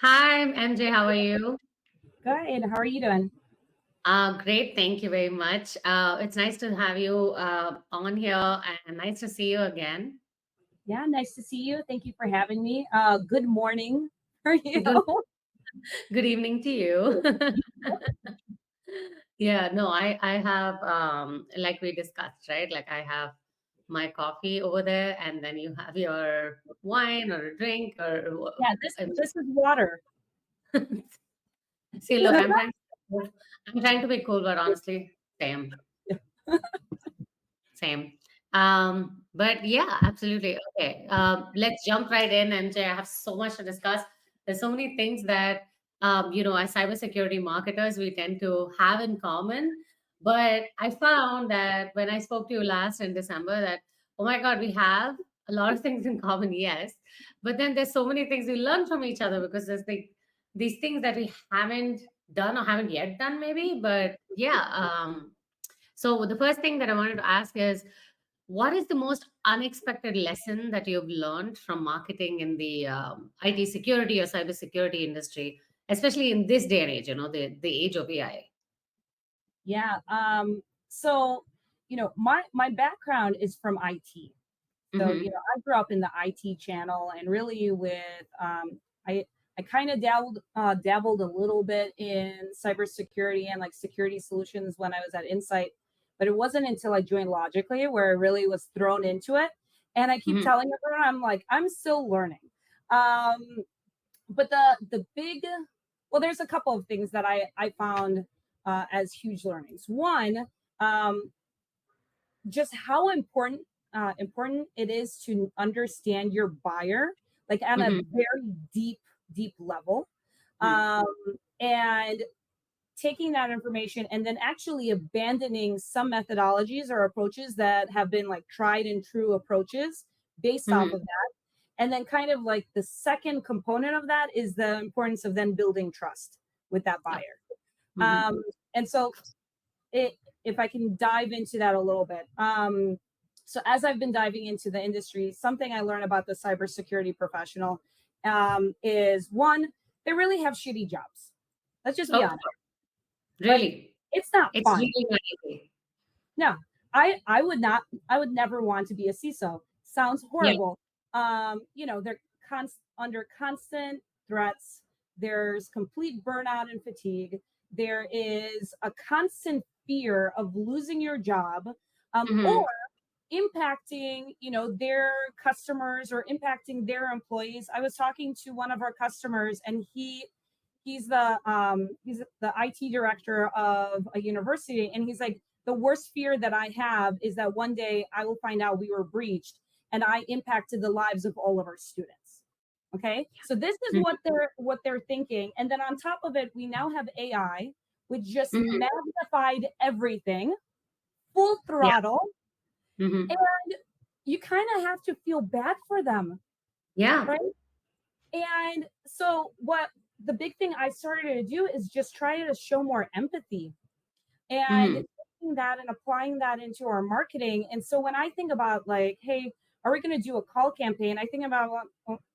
Hi, MJ. How are you? Good. How are you doing? Great. Thank you very much. It's nice to have you on here and nice to see you again. Yeah, nice to see you. Thank you for having me. Good morning for you. Good, good evening to you. Yeah, no, I have like we discussed, right? Like I have my coffee over there, and then you have your wine or a drink or Yeah, this is water. see, look, I'm trying to be cool, but honestly, same. Same. But yeah, absolutely. Okay. Let's jump right in. And Jay, I have so much to discuss. There's so many things that, as cybersecurity marketers, we tend to have in common. But I found that when I spoke to you last in December, that, oh my God, we have a lot of things in common, yes. But then there's so many things we learn from each other because these things that we haven't done or haven't yet done, maybe. But yeah. So the first thing that I wanted to ask is, what is the most unexpected lesson that you've learned from marketing in the IT security or cybersecurity industry, especially in this day and age, the age of AI? Yeah. So, my background is from IT. So, Mm-hmm. I grew up in the IT channel and really with I I kind of dabbled a little bit in cybersecurity and like security solutions when I was at Insight, but it wasn't until I joined Logically where I really was thrown into it. And I keep Mm-hmm. telling everyone I'm like I'm still learning. Um, but the big well, there's a couple of things that I found as huge learnings. One, um, just how important it is to understand your buyer like on a Mm-hmm. very deep level, um, and taking that information and then actually abandoning some methodologies or approaches that have been like tried and true approaches based off Mm-hmm. of that. And then kind of like the second component of that is the importance of then building trust with that Yeah. buyer. Mm-hmm. And so it, if I can dive into that a little bit. So as I've been diving into the industry, something I learned about the cybersecurity professional is one, they really have shitty jobs. Let's just be Oh, honest. Like, really? it's not It's fun. really not easy. No, I would not. I would never want to be a CISO. Sounds Yeah. horrible. They're under constant threats. There's complete burnout and fatigue. There is a constant fear of losing your job, or Mm-hmm. impacting, their customers or impacting their employees. I was talking to one of our customers, and he's the IT director of a university, and he's like, the worst fear that I have is that one day I will find out we were breached and I impacted the lives of all of our students. Okay, so this is what they're thinking, and then on top of it, we now have AI, which just Mm-hmm. magnified everything, full Yeah. throttle, Mm-hmm. and you kind of have to feel bad for them, Yeah. right? And so what the big thing I started to do is just try to show more empathy and Mm-hmm. taking that and applying that into our marketing. And so when I think about like, hey, are we going to do a call campaign? I think about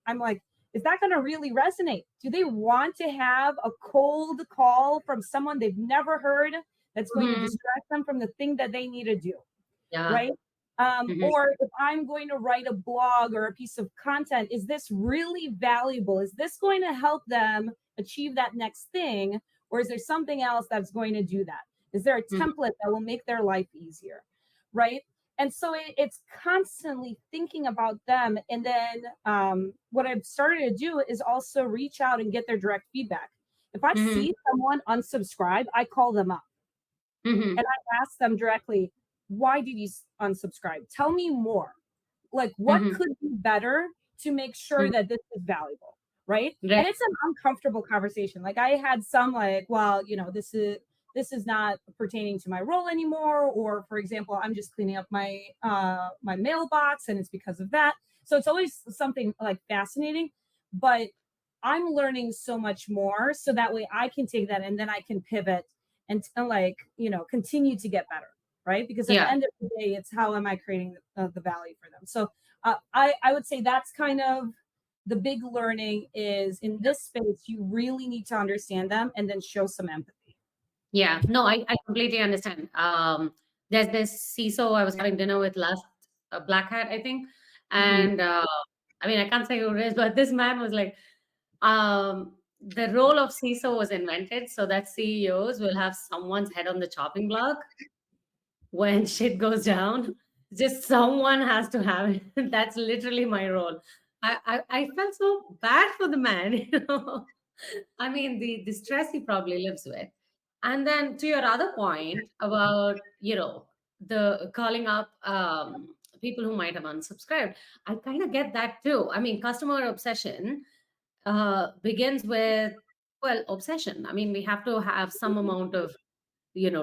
I'm like, is that going to really resonate? Do they want to have a cold call from someone they've never heard that's going to Mm-hmm. distract them from the thing that they need to do? Yeah. Right? Mm-hmm. Or if I'm going to write a blog or a piece of content, is this really valuable? Is this going to help them achieve that next thing? Or is there something else that's going to do that? Is there a Mm-hmm. template that will make their life easier? Right. And so it's constantly thinking about them. And then what I've started to do is also reach out and get their direct feedback. If I Mm-hmm. see someone unsubscribe, I call them up and Mm-hmm. I ask them directly, why did you unsubscribe? Tell me more. Like, what Mm-hmm. could be better to make sure that this is valuable? Right. Right. And it's an uncomfortable conversation. Like, I had some, like, well, this is not pertaining to my role anymore. Or, for example, I'm just cleaning up my mailbox and it's because of that. So it's always something like fascinating. But I'm learning so much more. So that way I can take that and then I can pivot and like, continue to get better. Right. Because at the Yeah. end of the day, it's how am I creating the value for them. So I would say that's kind of the big learning is in this space, you really need to understand them and then show some empathy. Yeah, no, I completely understand. There's this CISO I was having dinner with last, Black Hat, I think, Mhm. and I mean, I can't say who it is, but this man was like, the role of CISO was invented so that CEOs will have someone's head on the chopping block when shit goes down. Just someone has to have it. That's literally my role. I felt so bad for the man, I mean, the stress he probably lives with. And then to your other point about, the calling up people who might have unsubscribed, I kind of get that too. I mean, customer obsession begins with, well, obsession. I mean, we have to have some amount of,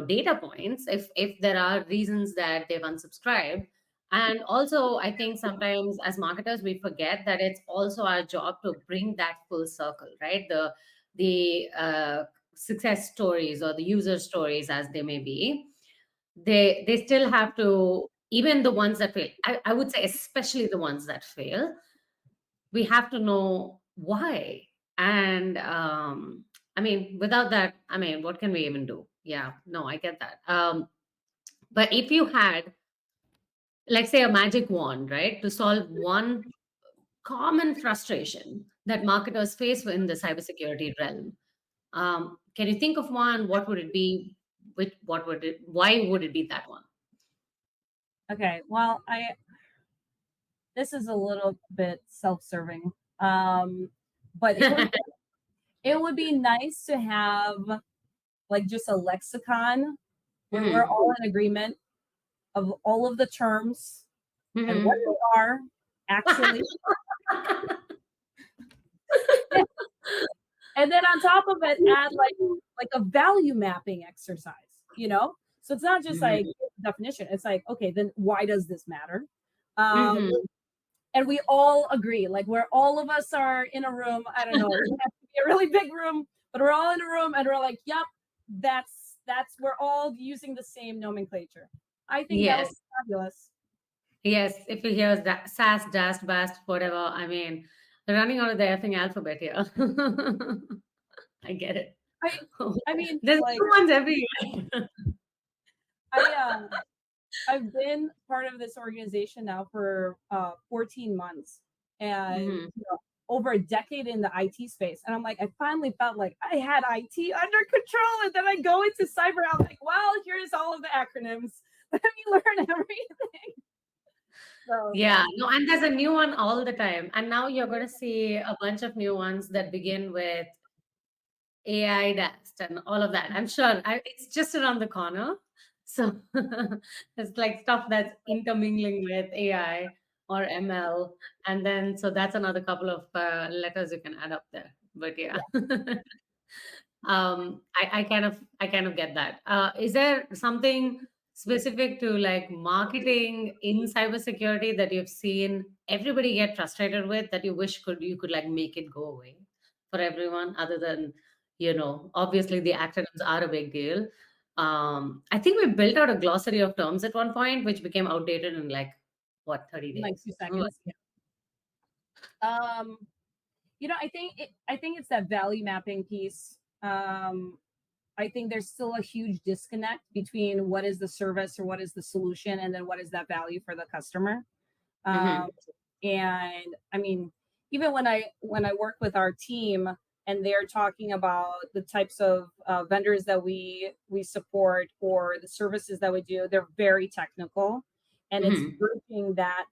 data points if there are reasons that they've unsubscribed. And also, I think sometimes as marketers we forget that it's also our job to bring that full circle, right? The success stories or the user stories, as they may be, they still have to, even the ones that fail, I would say especially the ones that fail, we have to know why. And I mean, without that, I mean, what can we even do? Yeah, no, I get that. But if you had, like, say, a magic wand, right, to solve one common frustration that marketers face in the cybersecurity realm, can you think of one? What would it be? What would it? Why would it be that one? Okay, well, I this is a little bit self-serving, um, but it would be nice to have like just a lexicon where we're Hmm. all in agreement of all of the terms and what Hmm. they are actually. And then on top of it, add like a value mapping exercise, you know? So it's not just like Hmm. definition. It's like, okay, then why does this matter? Um, Hmm. and we all agree, like where all of us are in a room, I don't know, it has to be a really big room, but we're all in a room and we're like, yep, that's we're all using the same nomenclature. I think that would Yes. be fabulous. Yes, if you hear that SAS, DAST, BAST, whatever, I mean, they're running out of the effing alphabet here. I get it. I I mean, There's like new ones every year. I I've been part of this organization now for 14 months and Mhm. over a decade in the IT space. And I'm like, I finally felt like I had IT under control. And then I go into cyber. I'm like, well, here's all of the acronyms. Let me learn everything. So yeah. Yeah, no, and there's a new one all the time. And now you're going to see a bunch of new ones that begin with AI dust and all of that. I'm sure it's just around the corner. So it's like stuff that's intermingling with AI or ML. And then, so that's another couple of letters you can add up there. But yeah. I kind of get that. Is there something specific to like marketing in cybersecurity that you've seen everybody get frustrated with that you could like make it go away for everyone other than, obviously the acronyms are a big deal. I think we built out a glossary of terms at one point which became outdated in like what, 30 In like days. 2 seconds. Yeah. Um, I think it's that value mapping piece. I think there's still a huge disconnect between what is the service or what is the solution and then what is that value for the customer. Um, Mm-hmm. and I mean, even when I work with our team and they're talking about the types of vendors that we support or the services that we do, they're very technical, and it's Mm-hmm. bridging that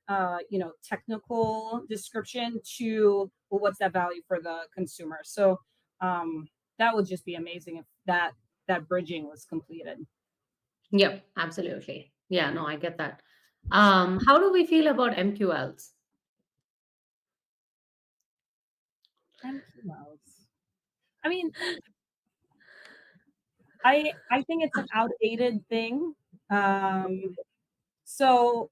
technical description to, well, what's that value for the consumer. So that would just be amazing if that bridging was completed. Yep, absolutely. Yeah, no, I get that. How do we feel about MQLs? MQLs. I mean, I think it's an outdated thing. Um, so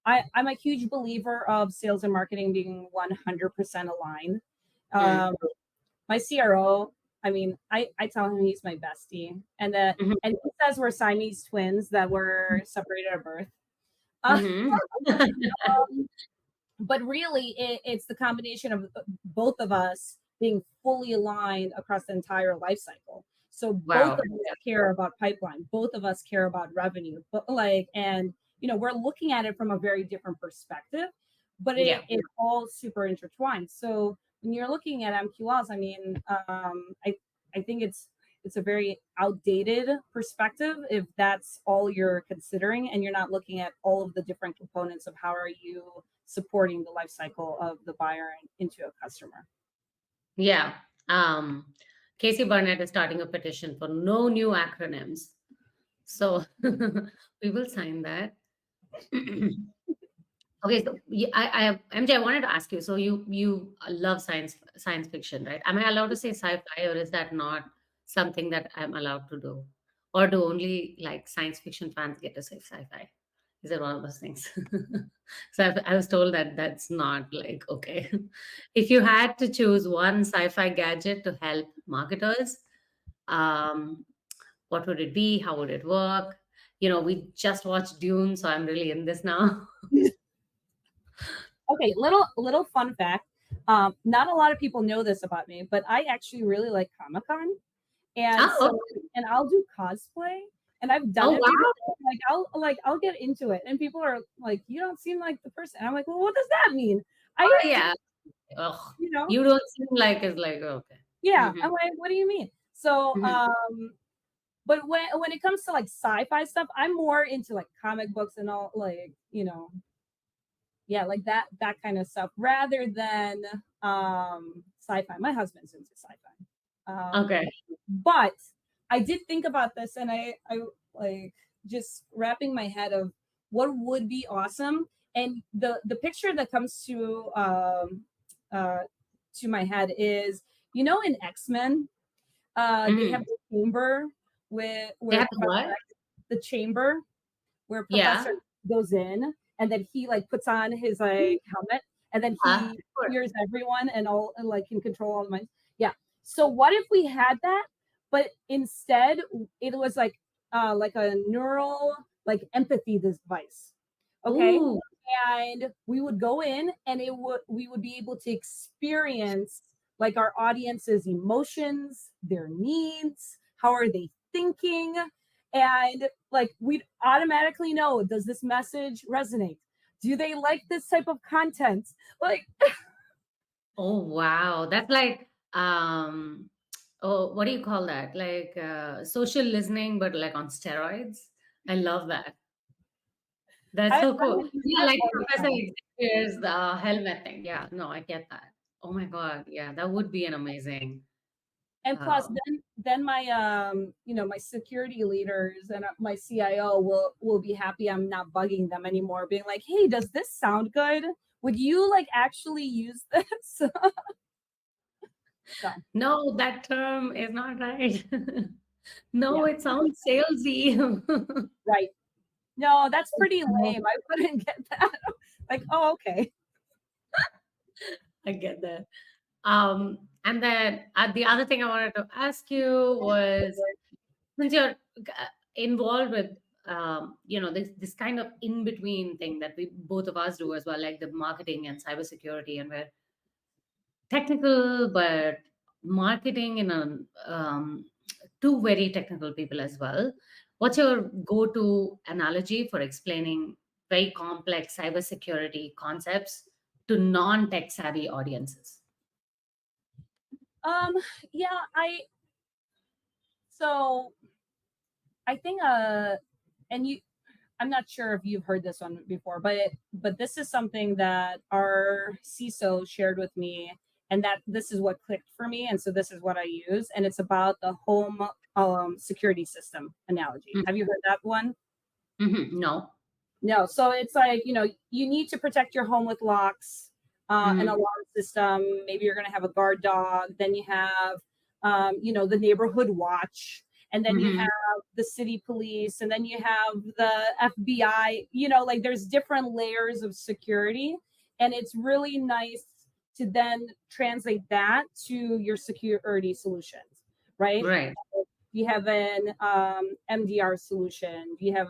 I'm a huge believer of sales and marketing being 100% aligned. Mm. Um, my CRO, I mean, I tell him he's my bestie, Mhm, and he says we're Siamese twins that were separated at birth. Uh, mhm. but really it's the combination of both of us being fully aligned across the entire life cycle. So both Wow. of us care about pipeline, both of us care about revenue, but like, and we're looking at it from a very different perspective, but Yeah. it's all super intertwined. So when you're looking at MQLs, I mean, I think it's a very outdated perspective if that's all you're considering and you're not looking at all of the different components of how are you supporting the life cycle of the buyer into a customer. Yeah. Um, Casey Barnett is starting a petition for no new acronyms. So we will sign that. Okay, so MJ, I wanted to ask you. So you love science fiction, right? Am I allowed to say sci-fi, or is that not something that I'm allowed to do, or do only like science fiction fans get to say sci-fi? Is it one of those things? So I was told that that's not like okay. If you had to choose one sci-fi gadget to help marketers, um, what would it be? How would it work? We just watched Dune, so I'm really in this now. Okay, little fun fact. Not a lot of people know this about me, but I actually really like Comic Con, and Oh, so okay. and I'll do cosplay, and I've done Oh, it before. wow. I'll get into it, and people are like, "You don't seem like the person." And I'm like, "Well, what does that mean?" I, Oh, yeah. Ugh. you know, You don't seem like it's like okay. yeah. Hmm. I'm like, "What do you mean?" So, Hmm. but when it comes to like sci-fi stuff, I'm more into like comic books and all, like yeah, like that kind of stuff rather than sci-fi. My husband's into sci-fi. Okay. But I did think about this and I like just wrapping my head of what would be awesome. And the picture that comes uh to my head is in X-Men, they have Hmm. the chamber They where have the Professor what? X, the chamber where Yeah. Professor goes in and then he like puts on his like helmet and then Of he course. hears everyone and all and like can control all the minds. Yeah. So what if we had that, but instead it was like a neural like empathy device. Okay. Ooh. And we would go in and it would we would be able to experience like our audience's emotions, their needs, how are they thinking, and like we'd automatically know, does this message resonate, do they like this type of content, like Oh, wow. That's like oh, what do you call that? Like social listening, but like on steroids. I love that. That's so I cool. would use Yeah, that like all the Professor time. Xavier's the helmet thing. Yeah, no, I get that. Oh my God. Yeah, that would be an amazing. And plus Um, then my my security leaders and my CIO will be happy I'm not bugging them anymore, being like, hey, does this sound good, would you like actually use this? So no, that term is not right. No, yeah, it sounds salesy. right. No, that's pretty lame. I wouldn't get that. Like, oh, okay. I get that. And then the other thing I wanted to ask you was, since you're involved with, this kind of in between thing that we both of us do as well, like the marketing and cybersecurity, and we're technical, but marketing in a two very technical people as well. What's your go-to analogy for explaining very complex cybersecurity concepts to non-tech savvy audiences? Um, yeah, so I think and I'm not sure if you've heard this one before, but this is something that our CISO shared with me, and that this is what clicked for me, and so this is what I use, and it's about the home security system analogy. Have you heard that one? Mm-hmm. No. No. So it's like, you need to protect your home with locks, an Mm-hmm. alarm system. Maybe you're going to have a guard dog. Then you have, the neighborhood watch. And then you Mm-hmm. have the city police. And then you have the FBI. Like there's different layers of security. And it's really nice to then translate that to your security solutions, right? Right. Do you have an MDR solution? Do you have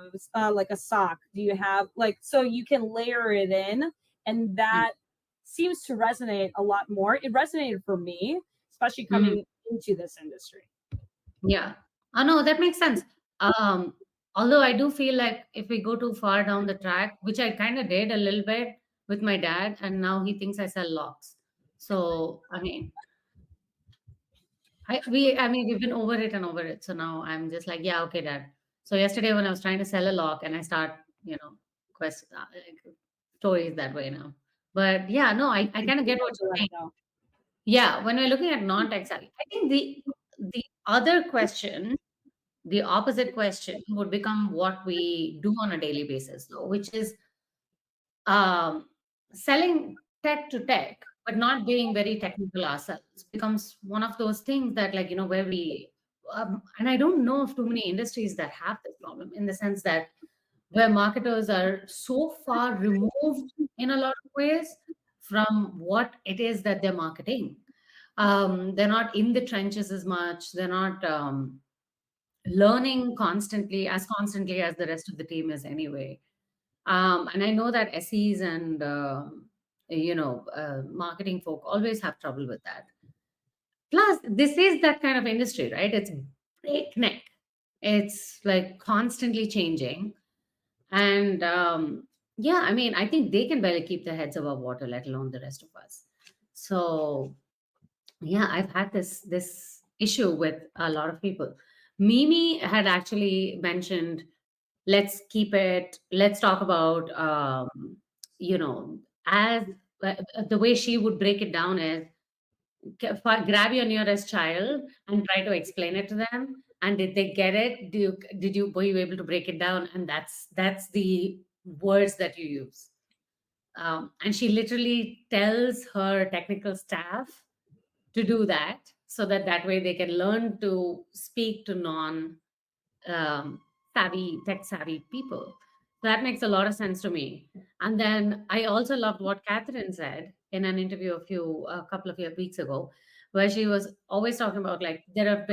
like a SOC? Do you have like, so you can layer it in And Mm. that seems to resonate a lot more. It resonated for me, especially Mhm. coming into this industry. Yeah. No, that makes sense. Um, Although I do feel like if we go too far down the track, which I kind of did a little bit with my dad, and now he thinks I sell locks. So, I mean, I mean, we've been over it and over it. So now I'm just like, yeah, okay, dad. So yesterday when I was trying to sell a lock, and I start, like stories that way now. But yeah, no, I Like, kind of you get know what to you're let saying. it go. Yeah, when we're looking at non-tech savvy, I think the other question, the opposite question would become what we do on a daily basis, though, which is um, selling tech to tech, but not being very technical ourselves becomes one of those things that, like, where and I don't know of too many industries that have this problem in the sense that where marketers are so far removed in a lot of ways from what it is that they're marketing. They're not in the trenches as much. They're not learning constantly as the rest of the team is anyway. And I know that SEs and marketing folk always have trouble with that. Plus, this is that kind of industry, right? It's breakneck. It's like constantly changing, and yeah, I mean, I think they can barely keep their heads above water, let alone the rest of us. So yeah, I've had this issue with a lot of people. Mimi had actually mentioned, let's talk about as the way she would break it down is, grab your nearest child and try to explain it to them, and did they get it? Were you able to break it down? And that's the words that you use. And she literally tells her technical staff to do that, so that way they can learn to speak to non tech savvy people. That makes a lot of sense to me. And then I also loved what Catherine said in an interview a couple of weeks ago, where she was always talking about, like, there are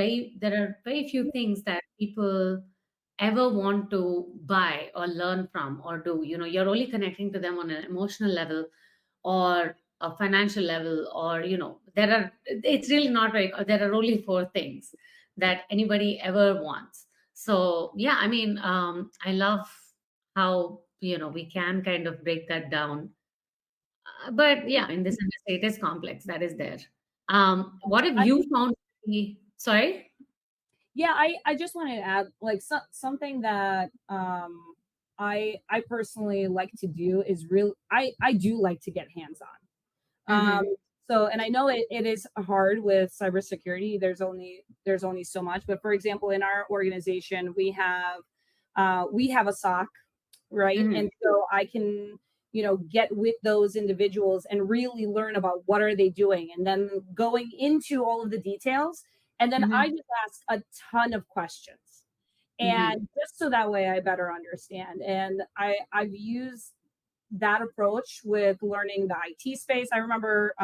very few things that people ever want to buy or learn from or do. You're only connecting to them on an emotional level or a financial level, or it's really not very. There are only four things that anybody ever wants. So yeah, I mean, I love how we can kind of break that down. But yeah, in this industry, it is complex. That is there. What have I you found? Sorry. Yeah, I just wanted to add like something that I personally like to do is real I do like to get hands on. Mm-hmm. So, and I know it is hard with cybersecurity. There's only so much. But for example, in our organization, we have a SOC, right? Mm-hmm. And so I can get with those individuals and really learn about what are they doing, and then going into all of the details, and then I Mm-hmm. just ask a ton of questions, Mm-hmm. and just so that way I better understand. And I've used that approach with learning the IT space. I remember,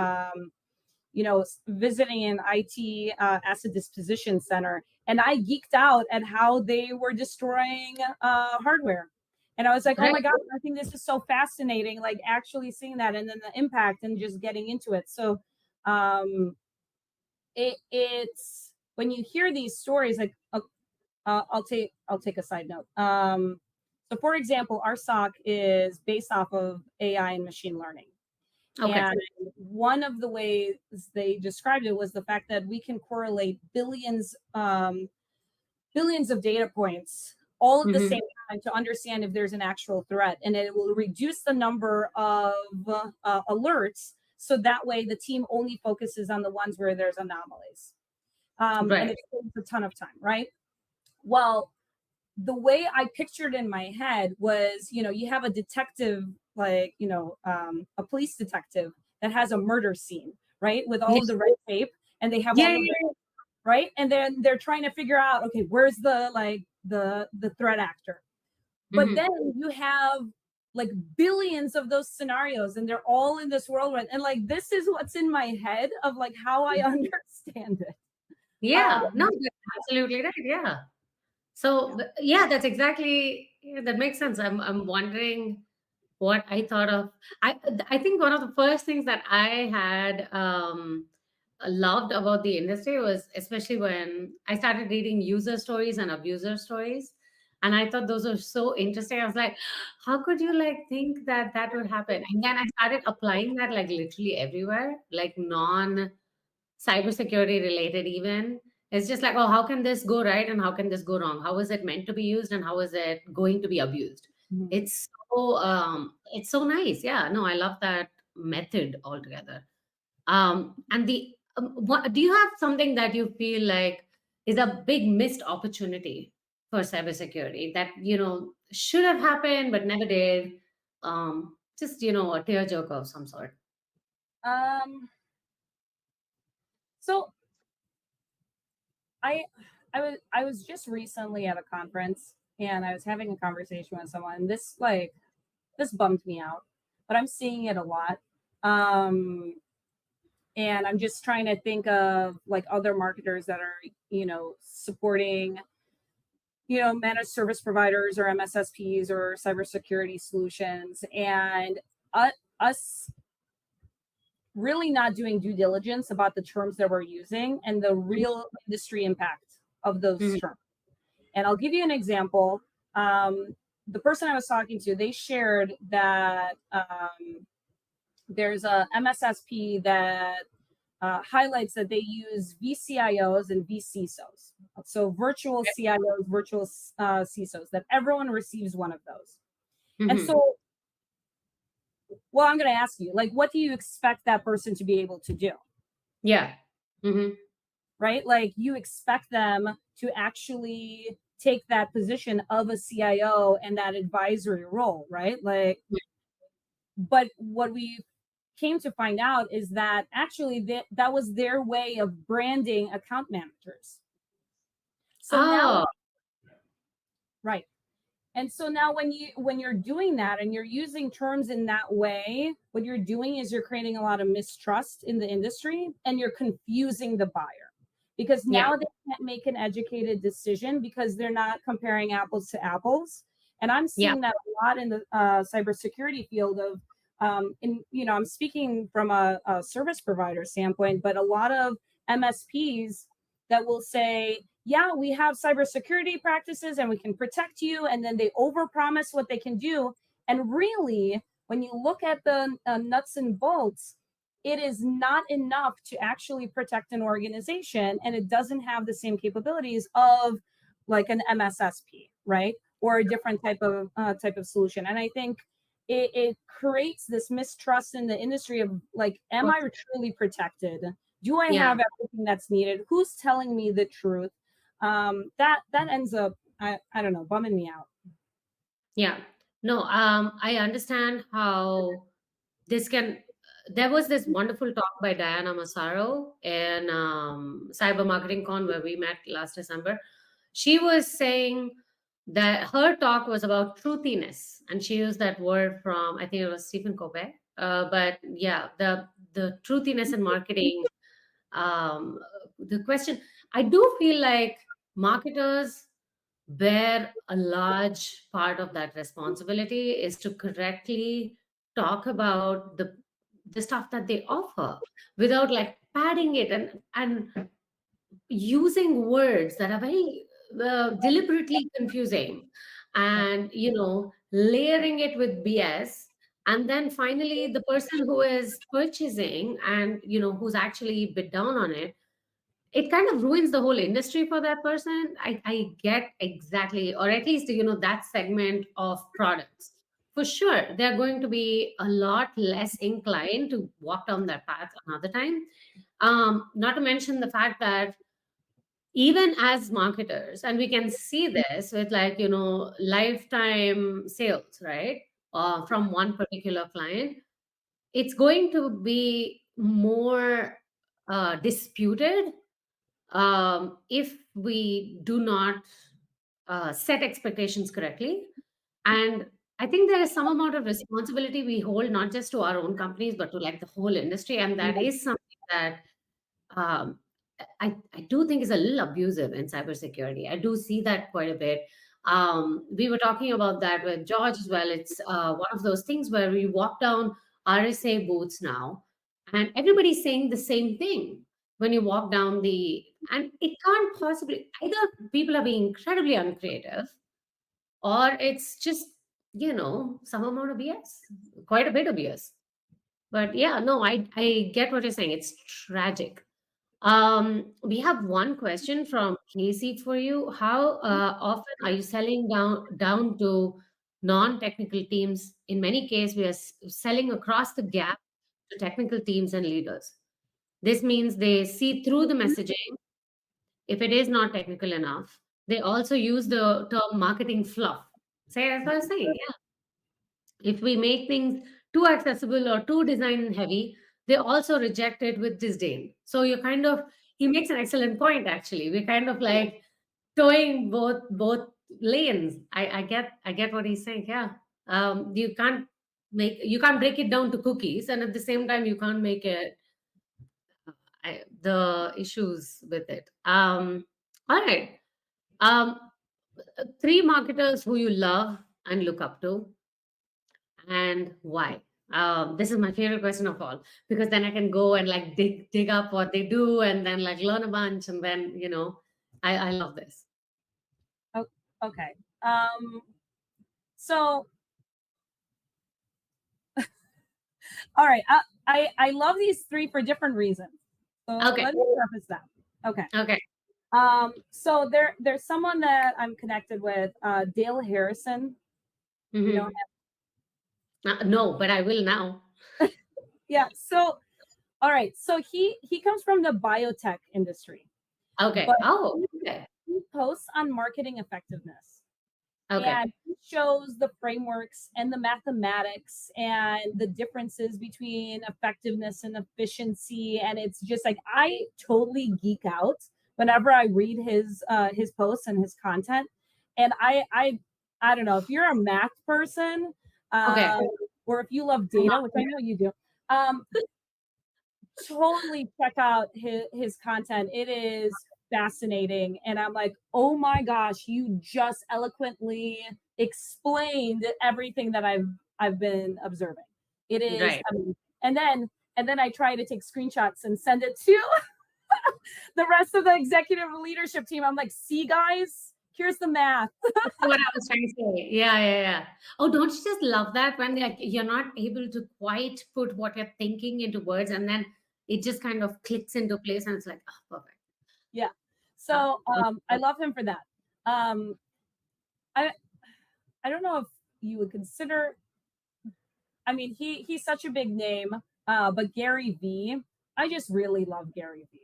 visiting an IT asset disposition center, and I geeked out at how they were destroying hardware. And I was like, oh Right. my God, I think this is so fascinating, like actually seeing that and then the impact and just getting into it. So um, it's when you hear these stories, like I'll take a side note. So for example, our SOC is based off of AI and machine learning. Okay. And one of the ways they described it was the fact that we can correlate billions of data points all at the Mm-hmm. same time to understand if there's an actual threat, and it will reduce the number of alerts, so that way the team only focuses on the ones where there's anomalies, and Right. it saves a ton of time, right? Well, the way I pictured in my head was, you have a detective, like, a police detective that has a murder scene, right? With all Yeah. of the red tape, and they have Yeah. all of the, Yeah. right? And then they're trying to figure out, okay, where's the threat actor? Yeah. But Mm-hmm. then you have like billions of those scenarios, and they're all in this whirlwind. And like, this is what's in my head of like how I understand it. Yeah. No, Um, that's absolutely right. Yeah. So yeah, that's exactly, yeah, that makes sense. I'm wondering what I thought of, I I think one of the first things that I had loved about the industry was especially when I started reading user stories and abuser stories. And I thought those were so interesting. I was like, how could you like think that that would happen? And then I started applying that like literally everywhere, like non cybersecurity related even. It's just like, oh, how can this go right and how can this go wrong? How is it meant to be used and how is it going to be abused? Mhm. It's so nice. Yeah, no, I love that method altogether. And the what do you have something that you feel like is a big missed opportunity for cybersecurity that should have happened but never did? Just a tearjerker of some sort. Um, so I I was just recently at a conference and I was having a conversation with someone. And this bummed me out, but I'm seeing it a lot. Um, and I'm just trying to think of like other marketers that are supporting managed service providers or MSSPs or cybersecurity solutions, and us really not doing due diligence about the terms that we're using and the real industry impact of those Mhm. terms. And I'll give you an example. The person I was talking to, they shared that there's a MSSP that highlights that they use VCIOs and VCSOs. So virtual CIOs, virtual CISOs, that everyone receives one of those. And Mhm. so, well, I'm going to ask you, like, what do you expect that person to be able to do? Yeah. Mhm. Right? Like, you expect them to actually take that position of a CIO and that advisory role, right? Like, but what we came to find out is that actually that was their way of branding account managers. So now, Oh, right. And so now when you're doing that and you're using terms in that way, what you're doing is you're creating a lot of mistrust in the industry and you're confusing the buyer. Because yeah. now they can't make an educated decision because they're not comparing apples to apples. And I'm Yeah. seeing that a lot in the cybersecurity field of I'm speaking from a service provider standpoint, but a lot of MSPs that will say, yeah, we have cybersecurity practices and we can protect you. And then they overpromise what they can do. And really, when you look at the nuts and bolts, it is not enough to actually protect an organization. And it doesn't have the same capabilities of like an MSSP, right? Or a different type of solution. And I think it creates this mistrust in the industry of like, am I truly protected? Do I Yeah. have everything that's needed? Who's telling me the truth? That ends up, I don't know, bumming me out. Yeah. No, I understand how this can. There was this wonderful talk by Diana Massaro in Cyber Marketing Con where we met last December. She was saying that her talk was about truthiness, and she used that word from I think it was Stephen Covey. But yeah, the truthiness in marketing. Um, the question I do feel like marketers bear a large part of that responsibility is to correctly talk about the stuff that they offer without like padding it and using words that are very deliberately confusing and layering it with BS. And then finally the person who is purchasing and who's actually bid down on it, it kind of ruins the whole industry for that person. I get exactly, or at least that segment of products. For sure, they're going to be a lot less inclined to walk down that path another time. Not to mention the fact that even as marketers, and we can see this with like lifetime sales, right? From one particular client, it's going to be more disputed if we do not set expectations correctly. And I think there is some amount of responsibility we hold not just to our own companies, but to like the whole industry. And that is something that um, I do think is a little abusive in cybersecurity. I do see that quite a bit. We were talking about that with George as well. It's one of those things where we walk down RSA booths now, and everybody's saying the same thing when you walk down the, and it can't possibly, either people are being incredibly uncreative, or it's just, some amount of BS, quite a bit of BS. But yeah, no, I get what you're saying. It's tragic. We have one question from Casey for you. How often are you selling down to non-technical teams? In many cases, we are selling across the gap to technical teams and leaders. This means they see through the messaging if it is not technical enough. They also use the term marketing fluff. Say, as I was saying, if we make things too accessible or too design heavy, they also reject it with disdain. So you kind of, he makes an excellent point actually. We're kind of like towing both lanes. I get what he's saying. Yeah. You can't break it down to cookies, and at the same time you can't make it the issues with it. All right. Um, three marketers who you love and look up to, and why? This is my favorite question of all, because then I can go and like dig up what they do and then like learn a bunch, and then I love this. Oh, okay. So all right, I love these three for different reasons. So Okay, let me preface that. Okay. okay. So there's someone that I'm connected with, Dale Harrison. You know, Hmm. No, but I will now. yeah. So all right. So he comes from the biotech industry, but Okay. Oh, he, okay. he posts on marketing effectiveness. Okay. And he shows the frameworks and the mathematics and the differences between effectiveness and efficiency. And it's just like I totally geek out whenever I read his posts and his content. And I don't know if you're a math person, Okay. um, or if you love I'm data, not which I here. know you do. Um, totally check out his content. It is fascinating. And I'm like, oh my gosh, you just eloquently explained everything that I've been observing. It is Right. amazing. And then I try to take screenshots and send it to the rest of the executive leadership team. I'm like, see guys, here's the math. That's what I was trying to say. Yeah, yeah, yeah. Oh, don't you just love that when like you're not able to quite put what you're thinking into words, and then it just kind of clicks into place, and it's like, oh, perfect. Yeah. Uh, So I love him for that. Um, I I don't know if you would consider, I mean, he's such a big name, but Gary V, I just really love Gary V.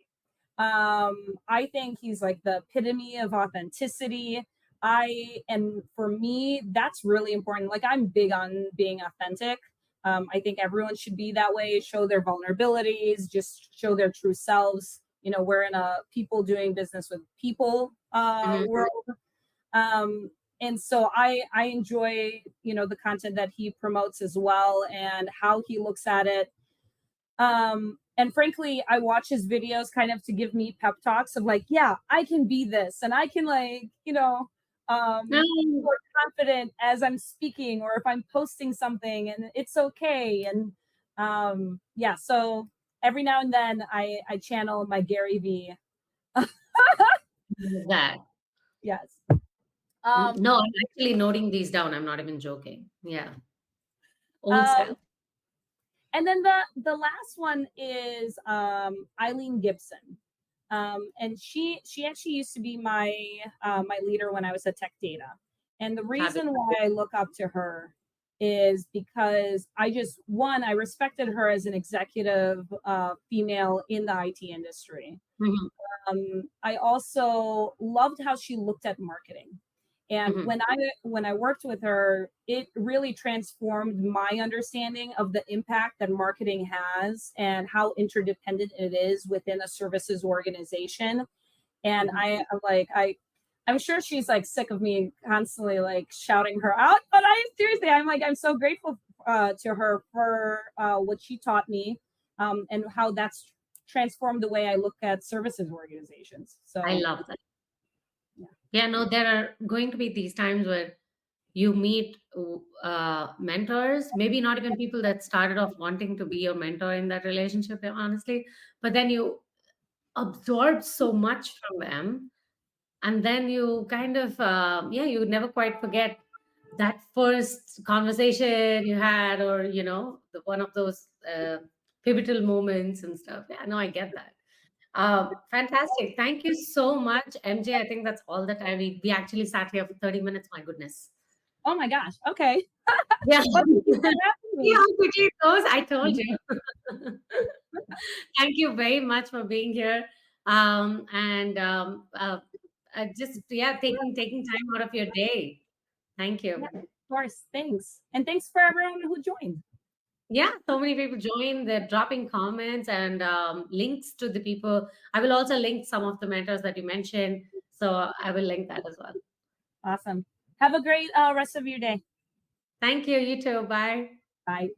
I think he's like the epitome of authenticity. And for me, that's really important. Like I'm big on being authentic. I think everyone should be that way, show their vulnerabilities, just show their true selves. We're in a people doing business with people mhm. world. And so I enjoy the content that he promotes as well and how he looks at it. And frankly, I watch his videos kind of to give me pep talks of like, yeah, I can be this, and I can like be No, more confident as I'm speaking or if I'm posting something, and it's okay. And yeah, so every now and then I channel my Gary V. that. Yes. No, I'm actually noting these down. I'm not even joking. Yeah. Old Um, style. and then the last one is Eileen Gibson, and she actually used to be my leader when I was at Tech Data. And the Fabulous. reason why I look up to her is because I respected her as an executive female in the IT industry. Mhm, I also loved how she looked at marketing. And mhm, when I worked with her, it really transformed my understanding of the impact that marketing has and how interdependent it is within a services organization. And mhm. I'm sure she's like sick of me constantly like shouting her out, but I'm so grateful to her for what she taught me, and how that's transformed the way I look at services organizations. I So love that. yeah. Yeah, no, there are going to be these times where you meet mentors, maybe not even people that started off wanting to be your mentor in that relationship, honestly, but then you absorb so much from them, and then you kind of yeah, you never quite forget that first conversation you had, or one of those pivotal moments and stuff. Yeah, no, I get that. Fantastic. Thank you so much, MJ. I think that's all the time. We actually sat here for 30 minutes. My goodness. Oh my gosh. Okay. Yeah. Well, thank you for having See me. how quickly it goes? I told you. Thank you very much for being here. And just, yeah, taking time out of your day. Thank Yeah, you. of course. Thanks. And thanks for everyone who joined. Yeah, so many people join. They're dropping comments and links to the people. I will also link some of the mentors that you mentioned. So I will link that as well. Awesome. Have a great rest of your day. Thank you. You too. Bye. Bye.